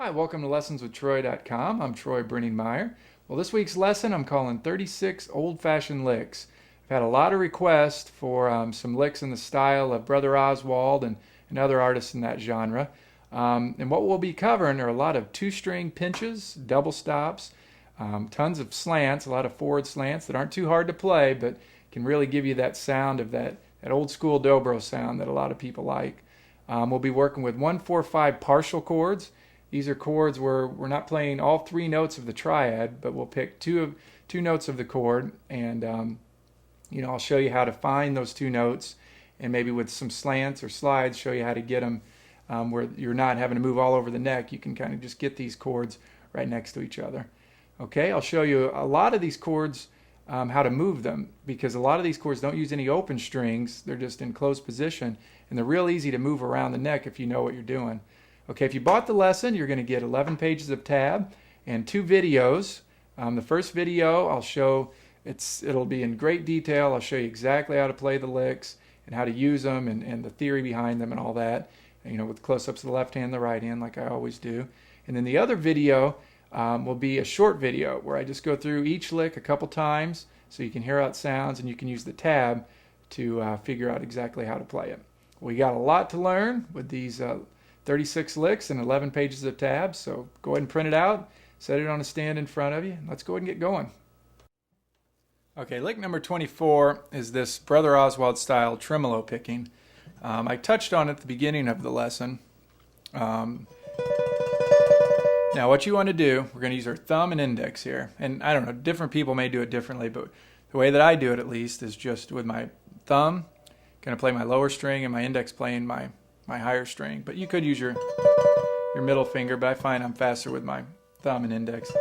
Hi, welcome to lessonswithtroy.com. I'm Troy Brenningmeyer. Well, this week's lesson I'm calling 36 Old-Fashioned Licks. I've had a lot of requests for some licks in the style of Brother Oswald and other artists in that genre. And what we'll be covering are a lot of two-string pinches, double stops, tons of slants, a lot of forward slants that aren't too hard to play, but can really give you that sound of that old-school Dobro sound that a lot of people like. We'll be working with 1-4-5 partial chords. These are chords where we're not playing all three notes of the triad, but we'll pick two notes of the chord, and I'll show you how to find those two notes, and maybe with some slants or slides, show you how to get them where you're not having to move all over the neck. You can kind of just get these chords right next to each other. Okay, I'll show you a lot of these chords, how to move them, because a lot of these chords don't use any open strings. They're just in closed position, and they're real easy to move around the neck if you know what you're doing. Okay, if you bought the lesson, you're going to get 11 pages of tab and 2 videos. The first video I'll show, it'll be in great detail. I'll show you exactly how to play the licks and how to use them and the theory behind them and all that, with close-ups of the left hand and the right hand like I always do. And then the other video will be a short video where I just go through each lick a couple times so you can hear how it sounds, and you can use the tab to figure out exactly how to play it. We got a lot to learn with these 36 licks and 11 pages of tabs, so go ahead and print it out, set it on a stand in front of you, and let's go ahead and get going. Okay, lick number 24 is this Brother Oswald style tremolo picking. I touched on it at the beginning of the lesson. Now what you want to do, we're going to use our thumb and index here, and I don't know, different people may do it differently, but the way that I do it at least is just with my thumb, going to play my lower string, and my index playing my higher string. But you could use your middle finger, but I find I'm faster with my thumb and index.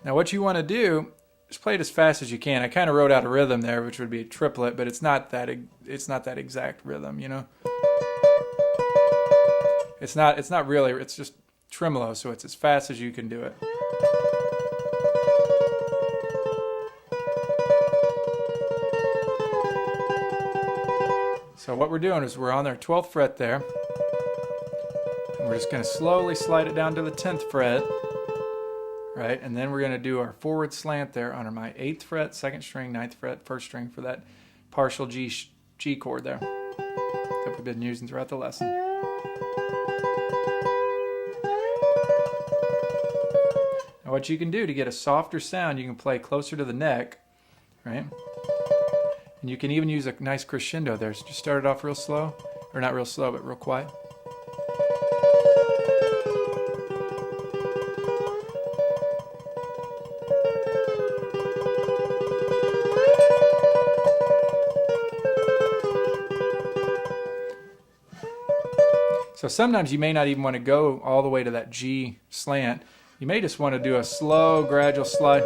Now what you want to do is play it as fast as you can. I kind of wrote out a rhythm there, which would be a triplet, but it's not that exact rhythm, It's not really, it's just tremolo, so it's as fast as you can do it. So what we're doing is we're on our 12th fret there, and we're just going to slowly slide it down to the 10th fret, right? And then we're going to do our forward slant there on my 8th fret, 2nd string, 9th fret, 1st string for that partial G chord there that we've been using throughout the lesson. Now what you can do to get a softer sound, you can play closer to the neck, right? And you can even use a nice crescendo there. So just start it off real slow, or not real slow, but real quiet. So sometimes you may not even want to go all the way to that G slant. You may just want to do a slow, gradual slide.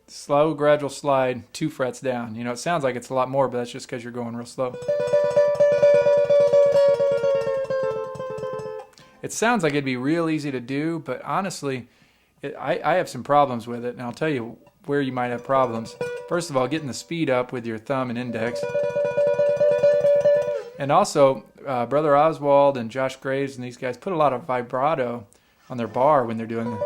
Slow, gradual slide, 2 frets down. It sounds like it's a lot more, but that's just because you're going real slow. It sounds like it'd be real easy to do, but honestly, I have some problems with it, and I'll tell you where you might have problems. First of all, getting the speed up with your thumb and index. And also, Brother Oswald and Josh Graves and these guys put a lot of vibrato on their bar when they're doing it.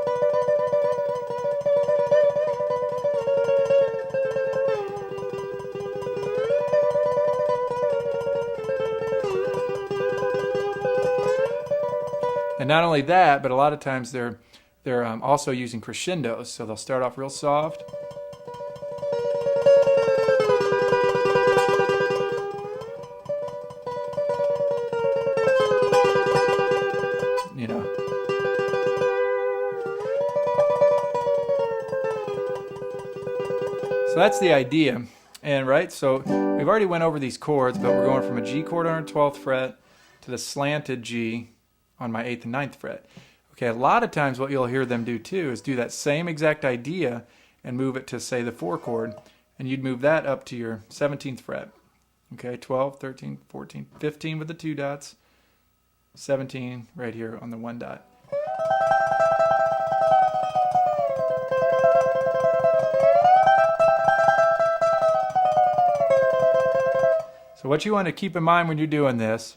And not only that, but a lot of times they're also using crescendos, so they'll start off real soft. So that's the idea, and right, so we've already went over these chords, but we're going from a G chord on our 12th fret to the slanted G on my 8th and 9th fret. Okay, a lot of times what you'll hear them do too is do that same exact idea and move it to, say, the 4 chord, and you'd move that up to your 17th fret. Okay, 12, 13, 14, 15 with the 2 dots, 17 right here on the 1 dot. So what you want to keep in mind when you're doing this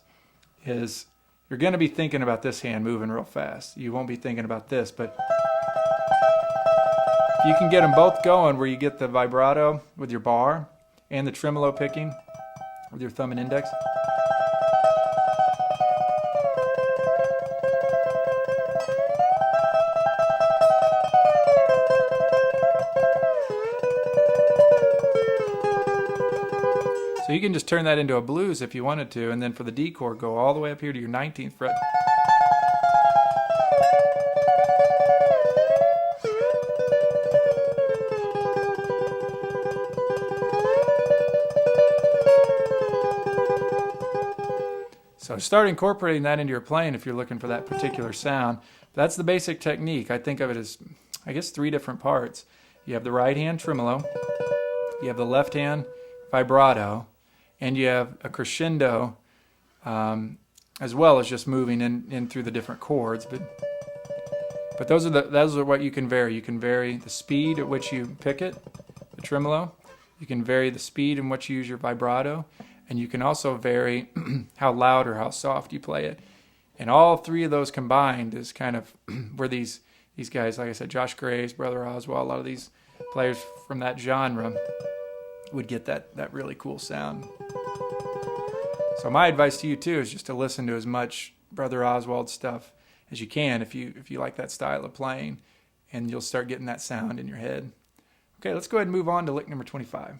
is You're going to be thinking about this hand moving real fast. You won't be thinking about this, but if you can get them both going where you get the vibrato with your bar and the tremolo picking with your thumb and index. So you can just turn that into a blues if you wanted to, and then for the D chord, go all the way up here to your 19th fret. So start incorporating that into your playing if you're looking for that particular sound. That's the basic technique. I think of it as, I guess, 3 different parts. You have the right hand tremolo, you have the left hand vibrato, and you have a crescendo, as well as just moving in through the different chords. But those are what you can vary. You can vary the speed at which you pick it, the tremolo. You can vary the speed in which you use your vibrato, and you can also vary how loud or how soft you play it. And all 3 of those combined is kind of where these guys, like I said, Josh Gray's, Brother Oswald, a lot of these players from that genre would get that really cool sound. So my advice to you too is just to listen to as much Brother Oswald stuff as you can if you like that style of playing, and you'll start getting that sound in your head. Okay, let's go ahead and move on to lick number 25.